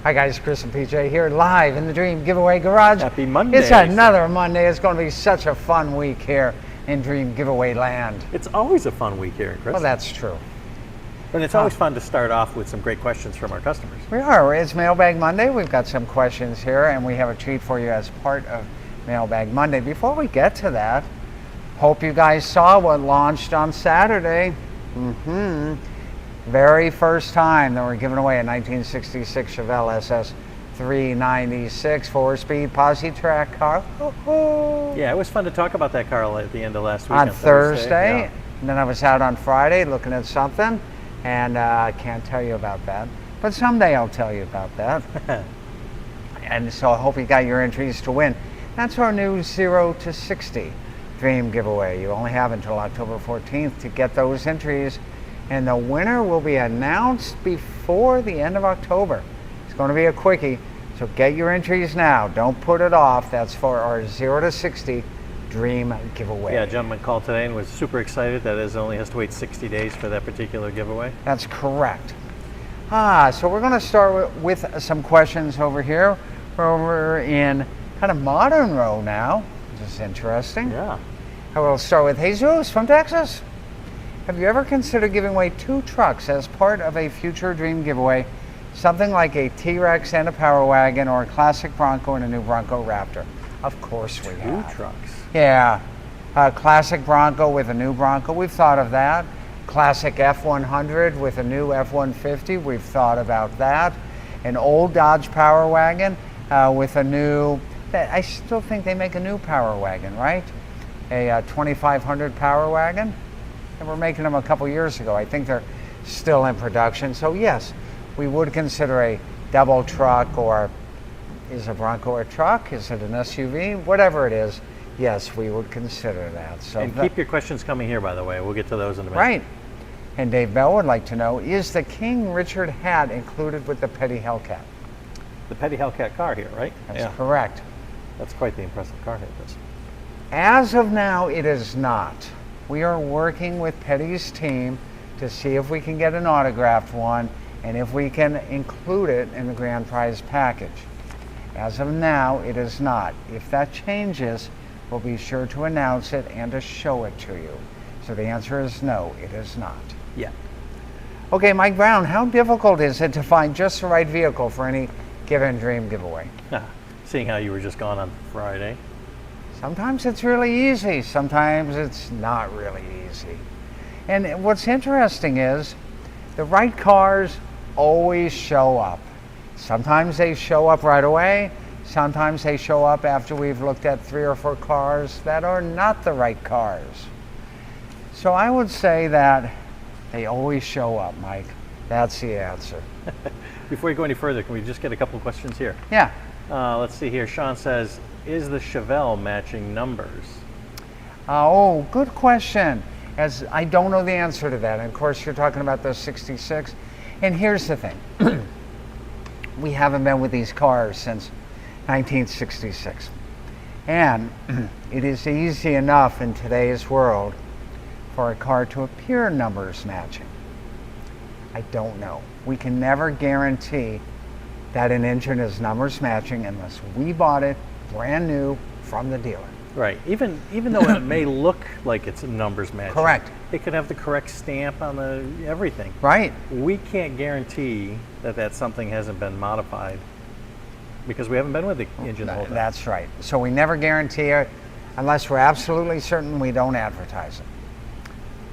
Hi guys, Chris and PJ here live in the Dream Giveaway Garage. Happy Monday. It's another Monday. It's going to be such a fun week here in Dream Giveaway land. It's always a fun week here, Chris. Well, that's true. And it's always fun to start off with some great questions from our customers. We are. It's Mailbag Monday. We've got some questions here, and we have a treat for you as part of Mailbag Monday. Before we get to that, hope you guys saw what launched on Saturday. Very first time that we're giving away a 1966 Chevelle SS 396 4-speed posse track car. Yeah, it was fun to talk about that car at the end of last week. On Thursday. Yeah. And then I was out on Friday looking at something, and I can't tell you about that. But someday I'll tell you about that. And so I hope you got your entries to win. That's our new 0 to 60 Dream Giveaway. You only have until October 14th to get those entries, and the winner will be announced before the end of October. It's going to be a quickie, so get your entries now. Don't put it off. That's for our 0 to 60 Dream Giveaway. Yeah, a gentleman called today and was super excited that it only has to wait 60 days for that particular giveaway. That's correct. So we're going to start with some questions over here. We're over in kind of modern row now, which is interesting. Yeah. I will start with Jesus from Texas. Have you ever considered giving away 2 trucks as part of a future Dream Giveaway? Something like a T-Rex and a Power Wagon, or a classic Bronco and a new Bronco Raptor? Of course we have. 2 trucks. Yeah. A classic Bronco with a new Bronco. We've thought of that. Classic F100 with a new F-150. We've thought about that. An old Dodge Power Wagon with a new... I still think they make a new Power Wagon, right? A 2500 Power Wagon. And we're making them a couple years ago. I think they're still in production. So yes, we would consider a double truck, or is a Bronco a truck? Is it an SUV? Whatever it is, yes, we would consider that. So and keep your questions coming here, by the way. We'll get to those in a minute. Right. And Dave Bell would like to know, is the King Richard hat included with the Petty Hellcat? The Petty Hellcat car here, right? That's correct. That's quite the impressive car here, Chris. As of now, it is not. We are working with Petty's team to see if we can get an autographed one and if we can include it in the grand prize package. As of now, it is not. If that changes, we'll be sure to announce it and to show it to you. So the answer is no, it is not. Yeah. Okay, Mike Brown, how difficult is it to find just the right vehicle for any given Dream Giveaway? Seeing how you were just gone on Friday. Sometimes it's really easy, sometimes it's not really easy. And what's interesting is the right cars always show up. Sometimes they show up right away, sometimes they show up after we've looked at 3 or 4 cars that are not the right cars. So I would say that they always show up, Mike. That's the answer. Before you go any further, can we just get a couple of questions here? Yeah. Let's see here. Sean says, is the Chevelle matching numbers? Oh, good question. As I don't know the answer to that. And of course, you're talking about those 66. And here's the thing. We haven't been with these cars since 1966. And it is easy enough in today's world for a car to appear numbers matching. I don't know. We can never guarantee that an engine is numbers matching unless we bought it brand new from the dealer. Right. Even though it may look like it's numbers matching. Correct. It could have the correct stamp on the everything. Right. We can't guarantee that something hasn't been modified because we haven't been with the engine the whole time. That's right. So we never guarantee it unless we're absolutely certain. We don't advertise it.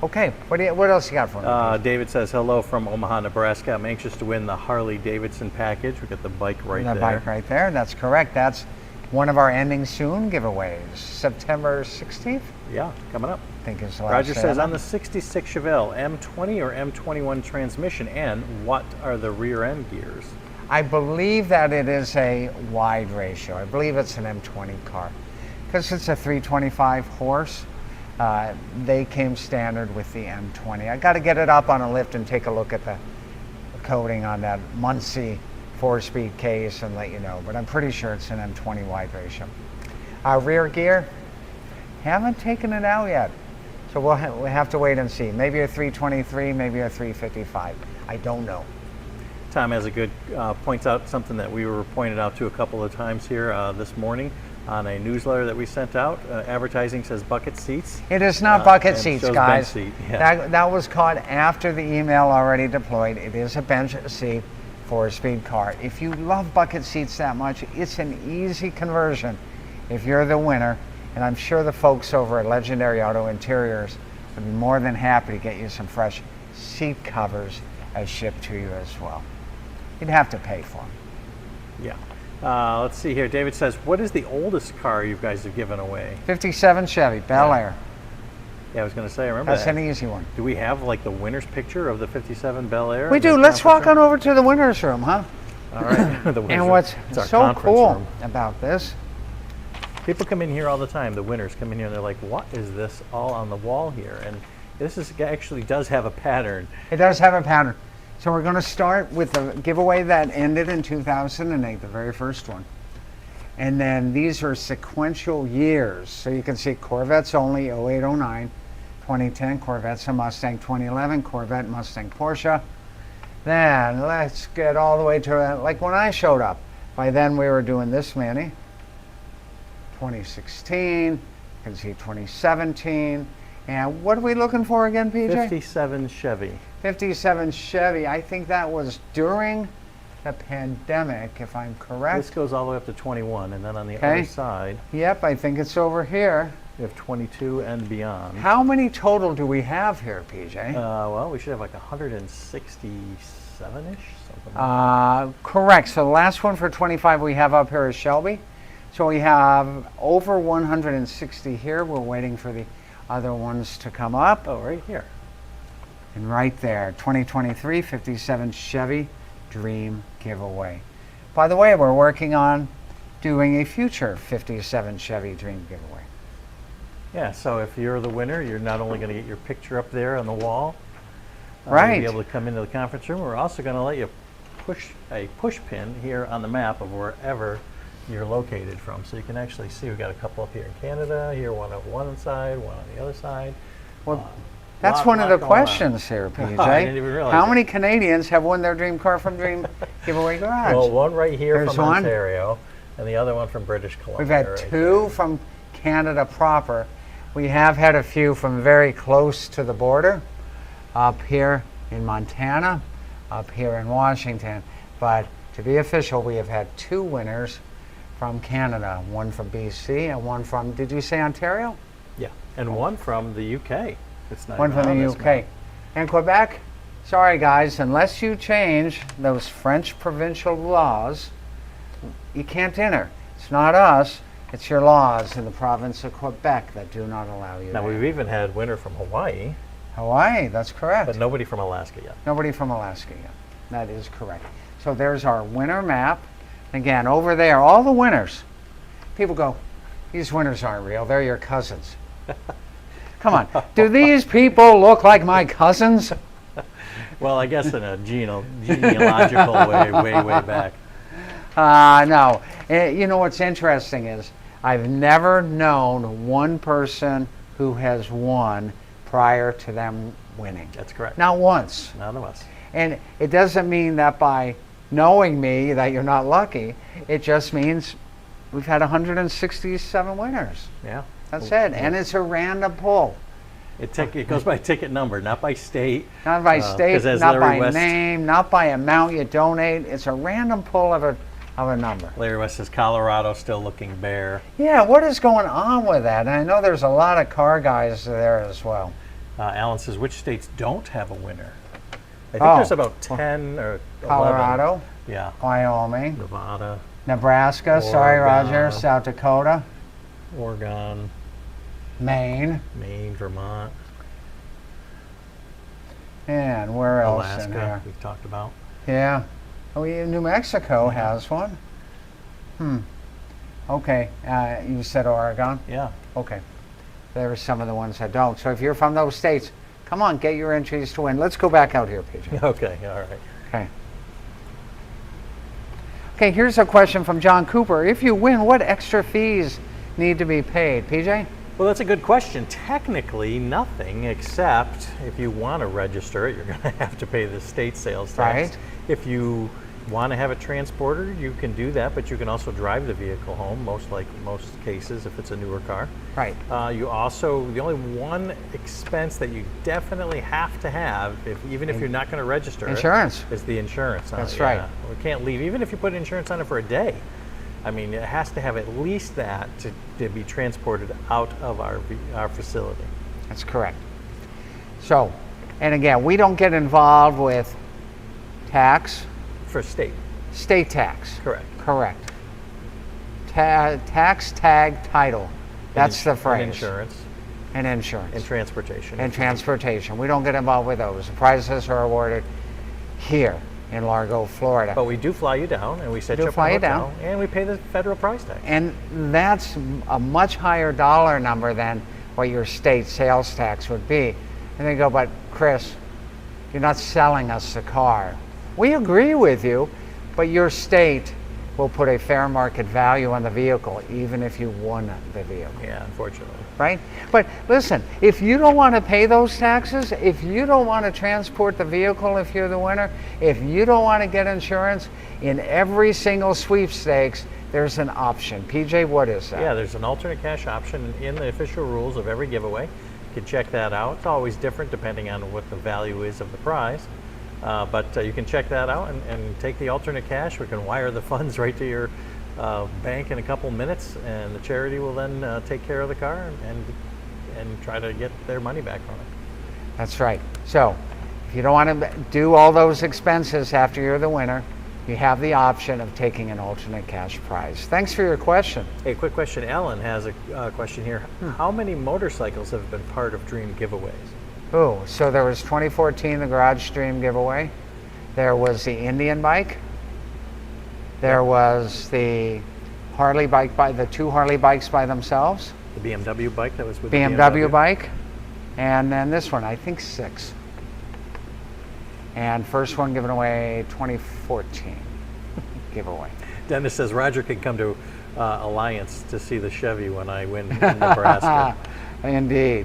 Okay, what else you got for me? David says, hello from Omaha, Nebraska. I'm anxious to win the Harley-Davidson package. We got the bike right there. The bike right there, that's correct. That's one of our ending soon giveaways. September 16th? Yeah, coming up. I think is the last Roger day says, of on the 66 Chevelle, M20 or M21 transmission, and what are the rear end gears? I believe that it is a wide ratio. I believe it's an M20 car. Because it's a 325 horse. They came standard with the M20. I got to get it up on a lift and take a look at the coating on that Muncie 4-speed case and let you know, but I'm pretty sure it's an M20 wide ratio. Rear gear, haven't taken it out yet, so we'll have to wait and see. Maybe a 323, maybe a 355. I don't know. Tom has a good, points out something that we were pointed out to a couple of times here this morning on a newsletter that we sent out. Advertising says bucket seats. It is not bucket and seats, shows guys. bench seat. Yeah. That was caught after the email already deployed. It is a bench seat for a speed car. If you love bucket seats that much, it's an easy conversion if you're the winner. And I'm sure the folks over at Legendary Auto Interiors would be more than happy to get you some fresh seat covers as shipped to you as well. You'd have to pay for them. Yeah. Let's see here. David says, what is the oldest car you guys have given away? 57 Chevy, Bel Air. Yeah, I was going to say, I remember That's that. an easy one. Do we have like the winner's picture of the 57 Bel Air? We do. Let's walk on over to the winner's room, huh? All right. The winner's And room. what's It's our so conference cool room. about this, People come in here all the time. The winners come in here and they're like, what is this all on the wall here? And this is actually does have a pattern. it does have a pattern. So we're going to start with the giveaway that ended in 2008, the very first one. And then these are sequential years. So you can see Corvettes only 08, 09, 2010, Corvettes and Mustang 2011, Corvette, Mustang, Porsche. Then let's get all the way to, like when I showed up. By then we were doing this many. 2016, you can see 2017. And what are we looking for again, PJ? 57 Chevy. 57 Chevy. I think that was during the pandemic, if I'm correct. This goes all the way up to 21, and then on the Okay. other side, Yep, I think it's over here. we have 22 and beyond. How many total do we have here, PJ? Well, we should have like 167-ish, something like Correct. So the last one for 25 we have up here is Shelby. So we have over 160 here. We're waiting for the other ones to come up. that. Oh, right here. And right there, 2023 57 Chevy Dream giveaway. By the way, we're working on doing a future 57 Chevy Dream giveaway. Yeah, so if you're the winner, you're not only going to get your picture up there on the wall, Right. you'll be able to come into the conference room. We're also going to let you push a push pin here on the map of wherever you're located from. So you can actually see we've got a couple up here in Canada, here one on one side, one on the other side. Well, that's lot- one of lot the going on. questions here, PJ. I didn't even realize How it. many Canadians have won their dream car from Dream Giveaway Garage? Well, one right here There's from one. Ontario, and the other one from British Columbia. We've had right two from Canada proper. We have had a few from very close to the border, up here in Montana, up here in Washington. But to be official, we have had two winners from Canada, one from BC and one from, did you say Ontario? Yeah, and one from the UK. It's not One even from on the this UK. map. And Quebec, sorry guys, unless you change those French provincial laws, you can't enter. It's not us, it's your laws in the province of Quebec that do not allow you Now, to we've enter. even had winner from Hawaii, Hawaii, that's correct. but nobody from Alaska yet. Nobody from Alaska yet. That is correct. So there's our winner map. Again, over there, all the winners. People go, these winners aren't real, they're your cousins. Come on, do these people look like my cousins? Well, I guess in a genealogical way back. No. You know what's interesting is I've never known one person who has won prior to them winning. That's correct. Not once. None of us. And it doesn't mean that by knowing me that you're not lucky. It just means we've had 167 winners. Yeah. That's it. And it's a random pull. It goes by ticket number, not by state. Not by 'cause state, as not Larry by West- name, not by amount you donate. It's a random pull of a number. Larry West says Colorado still looking bare. Yeah, what is going on with that? And I know there's a lot of car guys there as well. Alan says, which states don't have a winner? I think Oh, there's about 10 or 11. Colorado, Yeah. Wyoming, Nevada, Nebraska, sorry Oregon. Roger, South Dakota, Oregon, Maine, Maine, Vermont, and where else in Alaska, here? we've talked about. Yeah. Oh, yeah, New Mexico has one. Okay. You said Oregon? Yeah. Okay. There are some of the ones that don't. So if you're from those states, come on, get your entries to win. Let's go back out here, PJ. Okay, all right. Okay. Okay, here's a question from John Cooper. If you win, what extra fees need to be paid? PJ? Well, that's a good question. Technically, nothing, except if you want to register it, you're going to have to pay the state sales tax. Right. If you want to have it transported, you can do that, but you can also drive the vehicle home, most cases, if it's a newer car. Right. You also, the only one expense that you definitely have to have, even if you're not going to register Insurance. it, is the insurance on it. That's right. Yeah. We can't leave, even if you put insurance on it for a day. I mean, it has to have at least that to be transported out of our facility. That's correct. So, and again, we don't get involved with tax. For state. State tax. Correct. Correct. Tax, tag, title. That's the phrase. And insurance. And insurance. And transportation. And transportation. We don't get involved with those. The prizes are awarded here in Largo, Florida. But we do fly you down, and we set you up in a hotel, and we pay the federal price tag. And that's a much higher dollar number than what your state sales tax would be. And they go, but Chris, you're not selling us the car. We agree with you, but your state will put a fair market value on the vehicle, even if you won the vehicle. Yeah, unfortunately. Right? But listen, if you don't want to pay those taxes, if you don't want to transport the vehicle if you're the winner, if you don't want to get insurance, in every single sweepstakes, there's an option. PJ, what is that? Yeah, there's an alternate cash option in the official rules of every giveaway. You can check that out. It's always different depending on what the value is of the prize. But you can check that out and take the alternate cash. We can wire the funds right to your bank in a couple minutes, and the charity will then take care of the car and try to get their money back from it. That's right. So if you don't want to do all those expenses after you're the winner, you have the option of taking an alternate cash prize. Thanks for your question. Hey, quick question. Alan has a question here. How many motorcycles have been part of Dream giveaways? Oh, so there was 2014, the Garage Dream giveaway. There was the Indian bike. There was the Harley bike the two Harley bikes by themselves. The BMW bike that was with BMW bike. And then this one, I think 6. And first one given away 2014 giveaway. Dennis says Roger can come to Alliance to see the Chevy when I win in Nebraska. Indeed.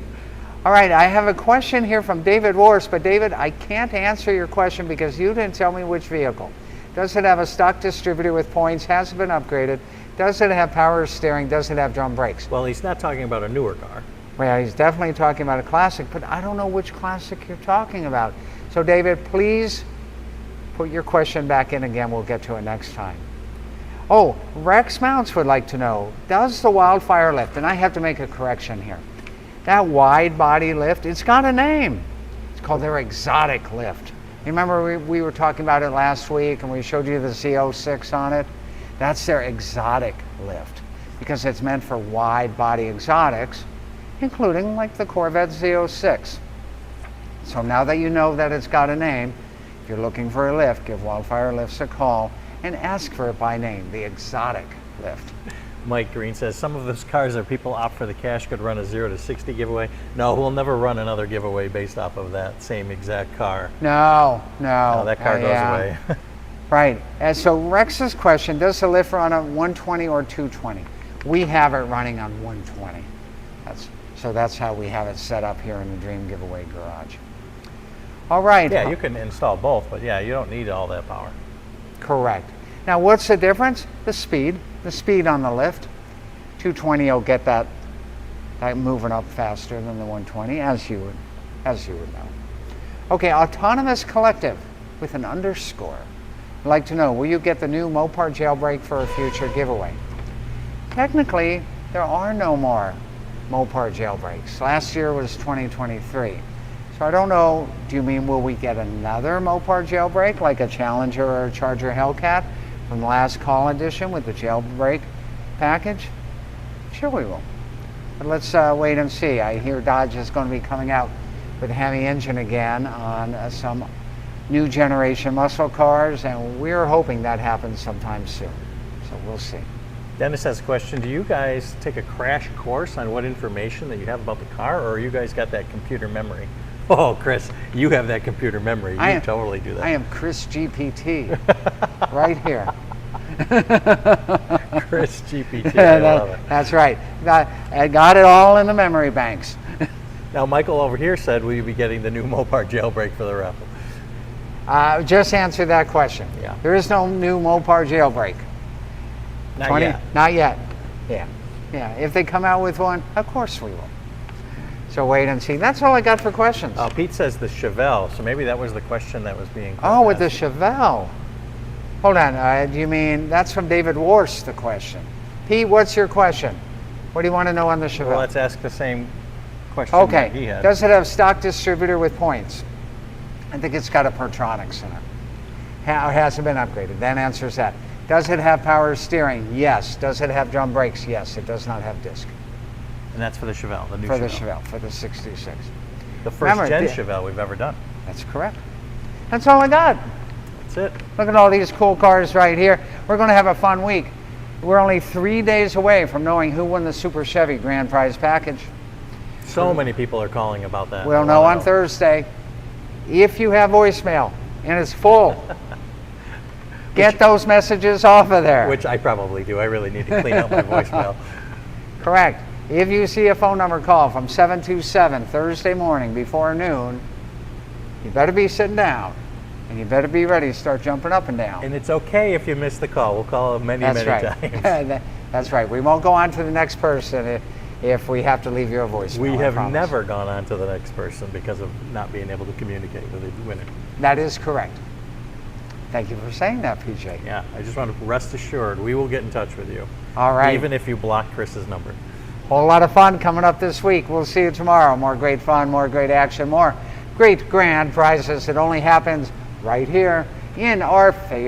All right, I have a question here from David Wars, but David, I can't answer your question because you didn't tell me which vehicle. Does it have a stock distributor with points? Has it been upgraded? Does it have power steering? Does it have drum brakes? Well, he's not talking about a newer car. Well, he's definitely talking about a classic, but I don't know which classic you're talking about. So David, please put your question back in again. We'll get to it next time. Oh, Rex Mounts would like to know, does the Wildfire lift, and I have to make a correction here. That wide body lift, it's got a name. It's called their exotic lift. You remember we were talking about it last week and we showed you the Z06 on it? That's their exotic lift because it's meant for wide body exotics, including like the Corvette Z06. So now that you know that it's got a name, if you're looking for a lift, give Wildfire Lifts a call and ask for it by name, the exotic lift. Mike Green says some of those cars that people opt for the cash could run a 0 to 60 giveaway. No, we'll never run another giveaway based off of that same exact car. No. That car goes away. Right. And so Rex's question, does the lift run on 120 or 220? We have it running on 120. That's how we have it set up here in the Dream Giveaway garage. All right. Yeah, you can install both, but yeah, you don't need all that power. Correct. Now, what's the difference? The speed on the lift. 220 will get that moving up faster than the 120, as you would know. Okay, Autonomous Collective with an underscore. I'd like to know, will you get the new Mopar jailbreak for a future giveaway? Technically, there are no more Mopar jailbreaks. Last year was 2023. So I don't know, do you mean will we get another Mopar jailbreak like a Challenger or a Charger Hellcat from the last call edition with the jailbreak package? Sure we will. But let's wait and see. I hear Dodge is going to be coming out with a Hemi engine again on some new generation muscle cars, and we're hoping that happens sometime soon. So we'll see. Dennis has a question. Do you guys take a crash course on what information that you have about the car, or you guys got that computer memory? Oh, Chris, you have that computer memory. You totally do that. I am Chris GPT right here. Chris GPT, I love it. That's right. I got it all in the memory banks. Now, Michael over here said, will you be getting the new Mopar jailbreak for the raffle? Just answer that question. Yeah. There is no new Mopar jailbreak. Not yet. Not yet. Yeah. Yeah. If they come out with one, of course we will. So wait and see. That's all I got for questions. Pete says the Chevelle, so maybe that was the question that was being with the asked. Chevelle. Hold on. Do you mean that's from David Warst, the question? Pete, what's your question? What do you want to know on the Chevelle? Well, let's ask the same question Okay. that he had. Does it have stock distributor with points? I think it's got a Pertronics in it. Hasn't been upgraded. That answers that. Does it have power steering? Yes. Does it have drum brakes? Yes. It does not have disc. And that's for the Chevelle, the new For Chevelle. the Chevelle, for the 66. The first Remember, gen Chevelle we've ever done. That's correct. That's all I got. That's it. Look at all these cool cars right here. We're going to have a fun week. We're only 3 days away from knowing who won the Super Chevy Grand Prize package. So many people are calling about that. We'll know on Thursday. If you have voicemail and it's full, get those messages off of there. Which I probably do. I really need to clean up my voicemail. Correct. If you see a phone number call from 727 Thursday morning before noon, you better be sitting down and you better be ready to start jumping up and down. And it's okay if you miss the call. We'll call many That's right. times. That's right. We won't go on to the next person if we have to leave you a voicemail. We I have promise. never gone on to the next person because of not being able to communicate with the winner. That is correct. Thank you for saying that, PJ. Yeah, I just want to rest assured we will get in touch with you. All right. Even if you block Chris's number. Whole lot of fun coming up this week. We'll see you tomorrow. More great fun, more great action, more great grand prizes. It only happens right here in our favorite